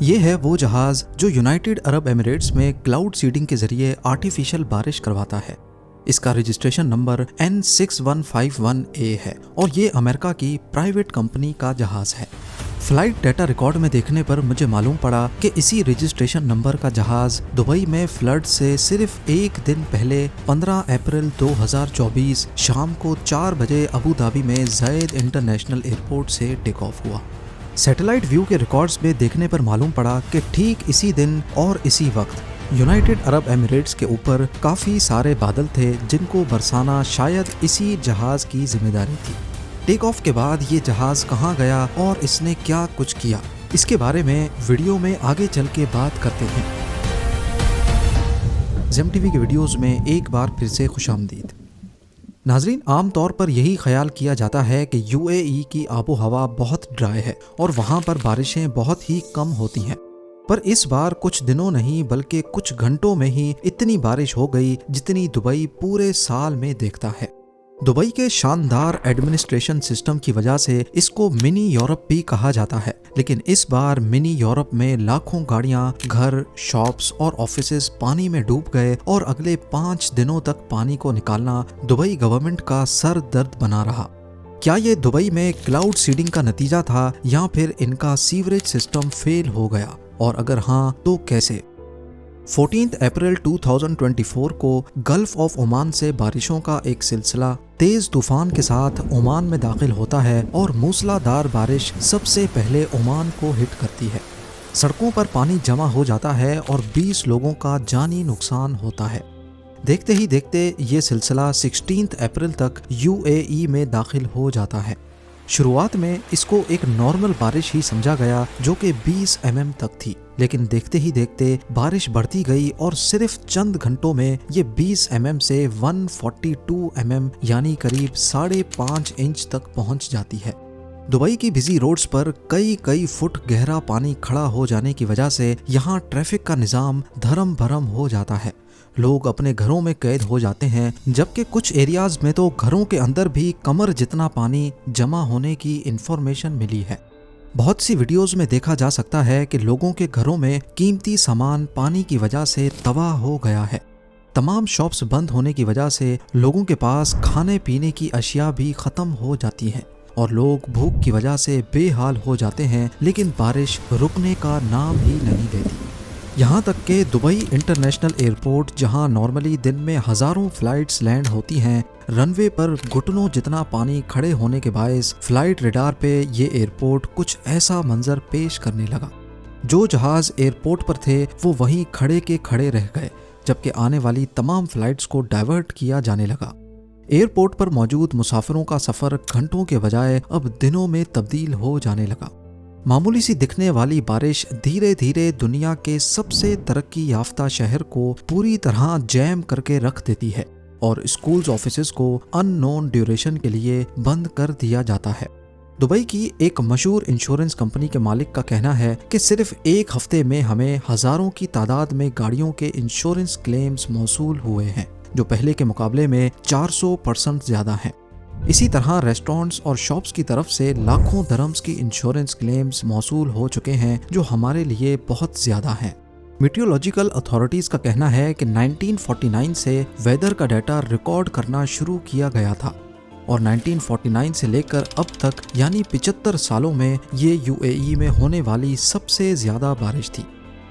ये है वो जहाज जो यूनाइटेड अरब एमिरेट्स में क्लाउड सीडिंग के जरिए आर्टिफिशियल बारिश करवाता है। इसका रजिस्ट्रेशन नंबर N6151A है और ये अमेरिका की प्राइवेट कंपनी का जहाज है। फ्लाइट डाटा रिकॉर्ड में देखने पर मुझे मालूम पड़ा कि इसी रजिस्ट्रेशन नंबर का जहाज दुबई में फ्लड से सिर्फ एक दिन पहले 15 अप्रैल 2024 शाम को 4 बजे अबू धाबी में ज़ायद इंटरनेशनल एयरपोर्ट से टेक ऑफ हुआ। सैटेलाइट व्यू के रिकॉर्ड्स में देखने पर मालूम पड़ा कि ठीक इसी दिन और इसी वक्त यूनाइटेड अरब एमिरेट्स के ऊपर काफ़ी सारे बादल थे जिनको बरसाना शायद इसी जहाज़ की जिम्मेदारी थी। टेक ऑफ के बाद ये जहाज़ कहाँ गया और इसने क्या कुछ किया, इसके बारे में वीडियो में आगे चल के बात करते हैं। ज़ेम टीवी के वीडियोज़ में एक बार फिर से खुशामदीद। नाजरीन, आम तौर पर यही ख्याल किया जाता है कि यूएई की आबो हवा बहुत ड्राई है और वहाँ पर बारिशें बहुत ही कम होती हैं, पर इस बार कुछ दिनों नहीं बल्कि कुछ घंटों में ही इतनी बारिश हो गई जितनी दुबई पूरे साल में देखता है। दुबई के शानदार एडमिनिस्ट्रेशन सिस्टम की वजह से इसको मिनी यूरोप भी कहा जाता है, लेकिन इस बार मिनी यूरोप में लाखों गाड़ियां, घर, शॉप्स और ऑफिसेज पानी में डूब गए और अगले 5 दिनों तक पानी को निकालना दुबई गवर्नमेंट का सर दर्द बना रहा। क्या ये दुबई में क्लाउड सीडिंग का नतीजा था या फिर इनका सीवरेज सिस्टम फेल हो गया, और अगर हाँ तो कैसे? 14 अप्रैल 2024 को गल्फ ऑफ ओमान से बारिशों का एक सिलसिला तेज तूफान के साथ ओमान में दाखिल होता है और मूसलाधार बारिश सबसे पहले ओमान को हिट करती है। सड़कों पर पानी जमा हो जाता है और 20 लोगों का जानी नुकसान होता है। देखते ही देखते ये सिलसिला 16 अप्रैल तक यूएई में दाखिल हो जाता है। शुरुआत में इसको एक नॉर्मल बारिश ही समझा गया जो कि 20 mm तक थी, लेकिन देखते ही देखते बारिश बढ़ती गई और सिर्फ चंद घंटों में ये 20 mm से 142 mm यानी करीब 5.5 इंच तक पहुंच जाती है। दुबई की बिजी रोड्स पर कई फुट गहरा पानी खड़ा हो जाने की वजह से यहाँ ट्रैफिक का निज़ाम धर्म भरम हो जाता है। लोग अपने घरों में कैद हो जाते हैं, जबकि कुछ एरियाज में तो घरों के अंदर भी कमर जितना पानी जमा होने की इंफॉर्मेशन मिली है। बहुत सी वीडियोस में देखा जा सकता है कि लोगों के घरों में कीमती सामान पानी की वजह से तबाह हो गया है। तमाम शॉप्स बंद होने की वजह से लोगों के पास खाने पीने की अशिया भी ख़त्म हो जाती हैं और लोग भूख की वजह से बेहाल हो जाते हैं, लेकिन बारिश रुकने का नाम ही नहीं लेती। यहाँ तक कि दुबई इंटरनेशनल एयरपोर्ट, जहाँ नॉर्मली दिन में हज़ारों फ्लाइट्स लैंड होती हैं, रनवे पर घुटनों जितना पानी खड़े होने के बायस फ्लाइट रडार पे ये एयरपोर्ट कुछ ऐसा मंजर पेश करने लगा। जो जहाज़ एयरपोर्ट पर थे वो वहीं खड़े के खड़े रह गए, जबकि आने वाली तमाम फ्लाइट्स को डाइवर्ट किया जाने लगा। एयरपोर्ट पर मौजूद मुसाफिरों का सफ़र घंटों के बजाय अब दिनों में तब्दील हो जाने लगा। मामूली सी दिखने वाली बारिश धीरे धीरे दुनिया के सबसे तरक्की याफ्ता शहर को पूरी तरह जैम करके रख देती है और स्कूल्स ऑफिसेज को अननोन ड्यूरेशन के लिए बंद कर दिया जाता है। दुबई की एक मशहूर इंश्योरेंस कंपनी के मालिक का कहना है कि सिर्फ एक हफ्ते में हमें हज़ारों की तादाद में गाड़ियों के इंश्योरेंस क्लेम्स मौसूल हुए हैं, जो पहले के मुकाबले में 400% ज़्यादा हैं। इसी तरह रेस्टोरेंट्स और शॉप्स की तरफ से लाखों दरम्स की इंश्योरेंस क्लेम्स मौसूल हो चुके हैं, जो हमारे लिए बहुत ज़्यादा हैं। मीटियोलॉजिकल अथॉरिटीज़ का कहना है कि 1949 से वेदर का डाटा रिकॉर्ड करना शुरू किया गया था और 1949 से लेकर अब तक यानी 75 सालों में ये यूएई में होने वाली सबसे ज़्यादा बारिश थी।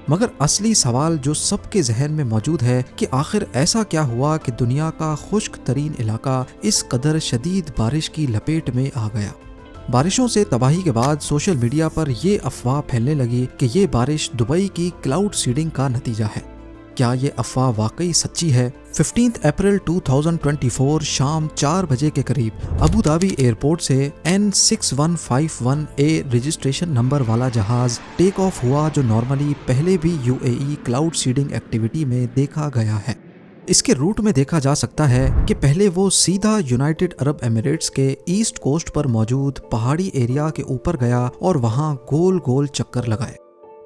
मगर असली सवाल जो सबके जहन में मौजूद है कि आखिर ऐसा क्या हुआ कि दुनिया का खुश्क तरीन इलाका इस कदर शदीद बारिश की लपेट में आ गया। बारिशों से तबाही के बाद सोशल मीडिया पर ये अफवाह फैलने लगी कि ये बारिश दुबई की क्लाउड सीडिंग का नतीजा है। क्या ये अफवाह वाकई सच्ची है? 15 अप्रैल 2024 शाम 4 बजे के करीब अबू धाबी एयरपोर्ट से N6151A रजिस्ट्रेशन नंबर वाला जहाज टेक ऑफ हुआ, जो नॉर्मली पहले भी यूएई क्लाउड सीडिंग एक्टिविटी में देखा गया है। इसके रूट में देखा जा सकता है कि पहले वो सीधा यूनाइटेड अरब एमिरेट्स के ईस्ट कोस्ट पर मौजूद पहाड़ी एरिया के ऊपर गया और वहाँ गोल गोल चक्कर लगाए।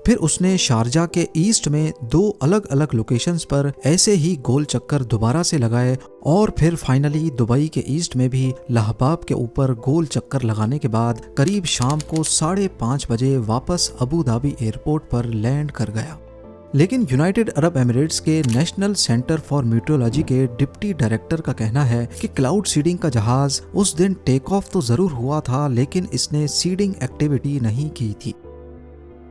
फिर उसने शारजा के ईस्ट में 2 अलग अलग लोकेशंस पर ऐसे ही गोल चक्कर दोबारा से लगाए और फिर फाइनली दुबई के ईस्ट में भी लहबाब के ऊपर गोल चक्कर लगाने के बाद करीब शाम को 5:30 बजे वापस अबू धाबी एयरपोर्ट पर लैंड कर गया। लेकिन यूनाइटेड अरब एमिरेट्स के नेशनल सेंटर फॉर मीटरोलॉजी के डिप्टी डायरेक्टर का कहना है कि क्लाउड सीडिंग का जहाज उस दिन टेक ऑफ तो जरूर हुआ था, लेकिन इसने सीडिंग एक्टिविटी नहीं की थी।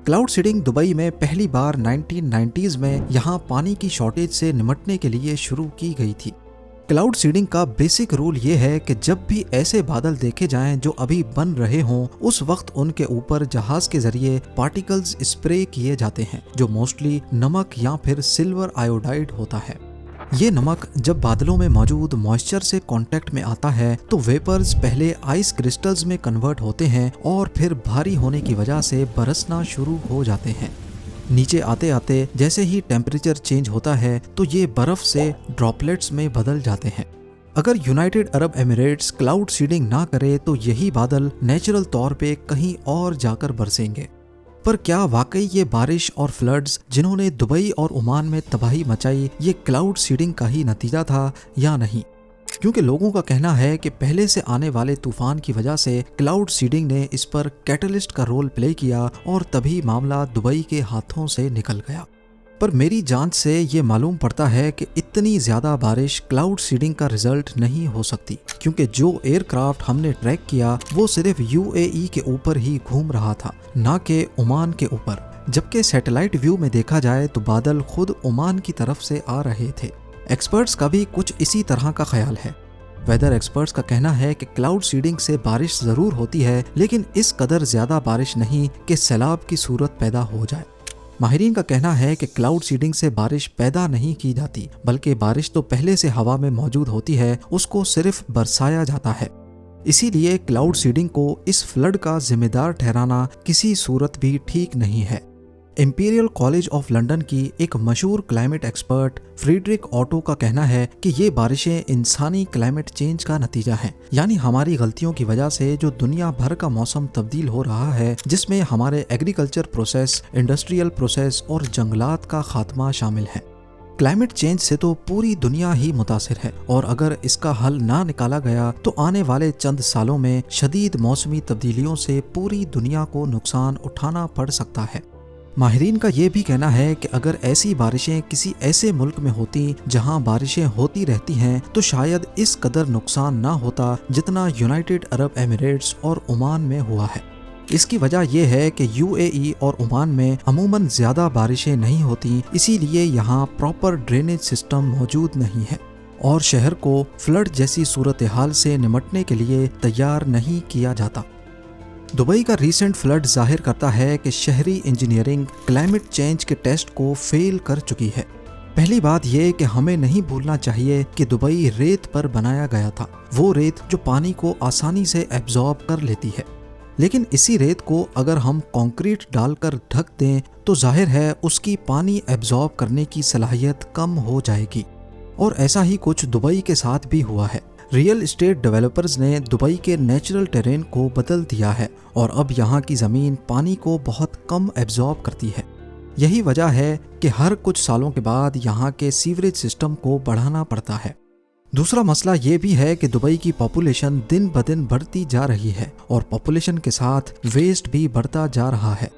क्लाउड सीडिंग दुबई में पहली बार 1990s में यहाँ पानी की शॉर्टेज से निपटने के लिए शुरू की गई थी। क्लाउड सीडिंग का बेसिक रूल ये है कि जब भी ऐसे बादल देखे जाएं जो अभी बन रहे हों, उस वक्त उनके ऊपर जहाज के जरिए पार्टिकल्स स्प्रे किए जाते हैं जो मोस्टली नमक या फिर सिल्वर आयोडाइड होता है। ये नमक जब बादलों में मौजूद मॉइस्चर से कांटेक्ट में आता है तो वेपर्स पहले आइस क्रिस्टल्स में कन्वर्ट होते हैं और फिर भारी होने की वजह से बरसना शुरू हो जाते हैं। नीचे आते आते जैसे ही टेम्परेचर चेंज होता है तो ये बर्फ से ड्रॉपलेट्स में बदल जाते हैं। अगर United Arab Emirates cloud seeding ना करे तो यही बादल नेचुरल तौर पे कहीं और जाकर बरसेंगे। पर क्या वाकई ये बारिश और फ्लड्स जिन्होंने दुबई और ओमान में तबाही मचाई ये क्लाउड सीडिंग का ही नतीजा था या नहीं? क्योंकि लोगों का कहना है कि पहले से आने वाले तूफान की वजह से क्लाउड सीडिंग ने इस पर कैटलिस्ट का रोल प्ले किया और तभी मामला दुबई के हाथों से निकल गया। पर मेरी जांच से ये मालूम पड़ता है कि इतनी ज्यादा बारिश क्लाउड सीडिंग का रिजल्ट नहीं हो सकती, क्योंकि जो एयरक्राफ्ट हमने ट्रैक किया वो सिर्फ यूएई के ऊपर ही घूम रहा था, ना कि ओमान के ऊपर। जबकि सैटेलाइट व्यू में देखा जाए तो बादल खुद ओमान की तरफ से आ रहे थे। एक्सपर्ट्स का भी कुछ इसी तरह का ख्याल है। वेदर एक्सपर्ट्स का कहना है कि क्लाउड सीडिंग से बारिश जरूर होती है, लेकिन इस कदर ज्यादा बारिश नहीं कि सैलाब की सूरत पैदा हो जाए। माहिरीन का कहना है कि क्लाउड सीडिंग से बारिश पैदा नहीं की जाती, बल्कि बारिश तो पहले से हवा में मौजूद होती है, उसको सिर्फ बरसाया जाता है। इसीलिए क्लाउड सीडिंग को इस फ्लड का जिम्मेदार ठहराना किसी सूरत भी ठीक नहीं है। इंपीरियल कॉलेज ऑफ लंदन की एक मशहूर क्लाइमेट एक्सपर्ट फ्रीडरिक ऑटो का कहना है कि ये बारिशें इंसानी क्लाइमेट चेंज का नतीजा हैं, यानी हमारी गलतियों की वजह से जो दुनिया भर का मौसम तब्दील हो रहा है, जिसमें हमारे एग्रीकल्चर प्रोसेस, इंडस्ट्रियल प्रोसेस और जंगलात का खात्मा शामिल है। क्लाइमेट चेंज से तो पूरी दुनिया ही मुतासिर है और अगर इसका हल ना निकाला गया तो आने वाले चंद सालों में शदीद मौसमी तब्दीलियों से पूरी दुनिया को नुकसान उठाना पड़ सकता है। माहिरीन का ये भी कहना है कि अगर ऐसी बारिशें किसी ऐसे मुल्क में होती जहां बारिशें होती रहती हैं तो शायद इस कदर नुकसान ना होता जितना यूनाइटेड अरब एमिरेट्स और ओमान में हुआ है। इसकी वजह यह है कि यूएई और ओमान में अमूमन ज़्यादा बारिशें नहीं होती, इसीलिए यहाँ प्रॉपर ड्रेनेज सिस्टम मौजूद नहीं है और शहर को फ्लड जैसी सूरत हाल से निपटने के लिए तैयार नहीं किया जाता। दुबई का रीसेंट फ्लड जाहिर करता है कि शहरी इंजीनियरिंग क्लाइमेट चेंज के टेस्ट को फेल कर चुकी है। पहली बात यह कि हमें नहीं भूलना चाहिए कि दुबई रेत पर बनाया गया था, वो रेत जो पानी को आसानी से एब्जॉर्ब कर लेती है। लेकिन इसी रेत को अगर हम कंक्रीट डालकर ढक दें तो जाहिर है उसकी पानी एब्जॉर्ब करने की सलाहियत कम हो जाएगी। और ऐसा ही कुछ दुबई के साथ भी हुआ है। रियल एस्टेट डेवलपर्स ने दुबई के नेचुरल टेरेन को बदल दिया है और अब यहाँ की ज़मीन पानी को बहुत कम एब्जॉर्ब करती है। यही वजह है कि हर कुछ सालों के बाद यहाँ के सीवरेज सिस्टम को बढ़ाना पड़ता है। दूसरा मसला ये भी है कि दुबई की पॉपुलेशन दिन ब दिन बढ़ती जा रही है और पॉपुलेशन के साथ वेस्ट भी बढ़ता जा रहा है।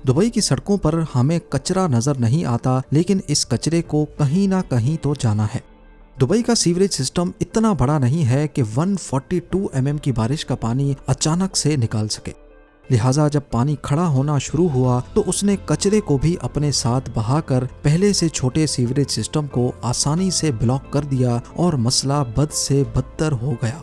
दुबई की सड़कों पर हमें कचरा नज़र नहीं आता, लेकिन इस कचरे को कहीं ना कहीं तो जाना है। दुबई का सीवरेज सिस्टम इतना बड़ा नहीं है कि 142 mm की बारिश का पानी अचानक से निकाल सके। लिहाजा जब पानी खड़ा होना शुरू हुआ तो उसने कचरे को भी अपने साथ बहाकर पहले से छोटे सीवरेज सिस्टम को आसानी से ब्लॉक कर दिया और मसला बद से बदतर हो गया।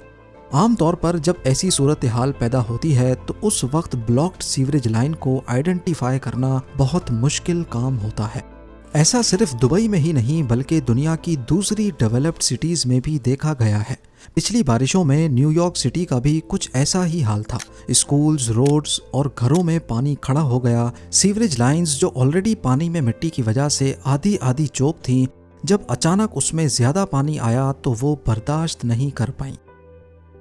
आमतौर पर जब ऐसी सूरत हाल पैदा होती है तो उस वक्त ब्लॉक्ड सीवरेज लाइन को आइडेंटिफाई करना बहुत मुश्किल काम होता है। ऐसा सिर्फ दुबई में ही नहीं बल्कि दुनिया की दूसरी डेवलप्ड सिटीज़ में भी देखा गया है। पिछली बारिशों में न्यूयॉर्क सिटी का भी कुछ ऐसा ही हाल था। स्कूल्स, रोड्स और घरों में पानी खड़ा हो गया। सीवरेज लाइंस जो ऑलरेडी पानी में मिट्टी की वजह से आधी आधी चोक थीं, जब अचानक उसमें ज़्यादा पानी आया तो वो बर्दाश्त नहीं कर पाई।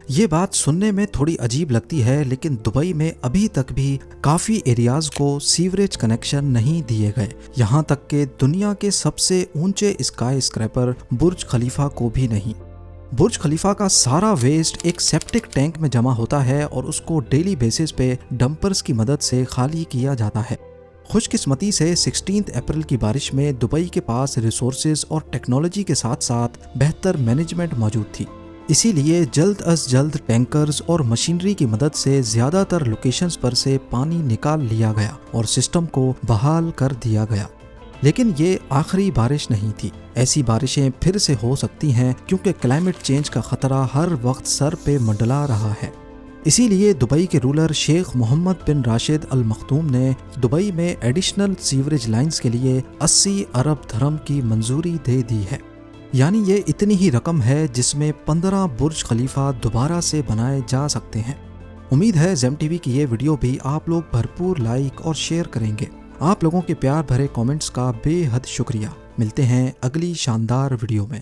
ये बात सुनने में थोड़ी अजीब लगती है, लेकिन दुबई में अभी तक भी काफ़ी एरियाज़ को सीवरेज कनेक्शन नहीं दिए गए। यहाँ तक कि दुनिया के सबसे ऊंचे स्काई स्क्रैपर बुर्ज खलीफा को भी नहीं। बुर्ज खलीफा का सारा वेस्ट एक सेप्टिक टैंक में जमा होता है और उसको डेली बेसिस पे डंपर्स की मदद से खाली किया जाता है। खुशकिस्मती से 16 अप्रैल की बारिश में दुबई के पास रिसोर्सेज और टेक्नोलॉजी के साथ साथ बेहतर मैनेजमेंट मौजूद थी, इसीलिए जल्द अज जल्द टैंकर्स और मशीनरी की मदद से ज़्यादातर लोकेशंस पर से पानी निकाल लिया गया और सिस्टम को बहाल कर दिया गया। लेकिन ये आखिरी बारिश नहीं थी। ऐसी बारिशें फिर से हो सकती हैं क्योंकि क्लाइमेट चेंज का खतरा हर वक्त सर पे मंडला रहा है। इसीलिए दुबई के रूलर शेख मोहम्मद बिन राशिद अल मखदूम ने दुबई में एडिशनल सीवरेज लाइंस के लिए 80 अरब धर्म की मंजूरी दे दी है। यानी ये इतनी ही रकम है जिसमें 15 बुर्ज खलीफा दोबारा से बनाए जा सकते हैं। उम्मीद है ज़ेम टीवी की ये वीडियो भी आप लोग भरपूर लाइक और शेयर करेंगे। आप लोगों के प्यार भरे कमेंट्स का बेहद शुक्रिया। मिलते हैं अगली शानदार वीडियो में।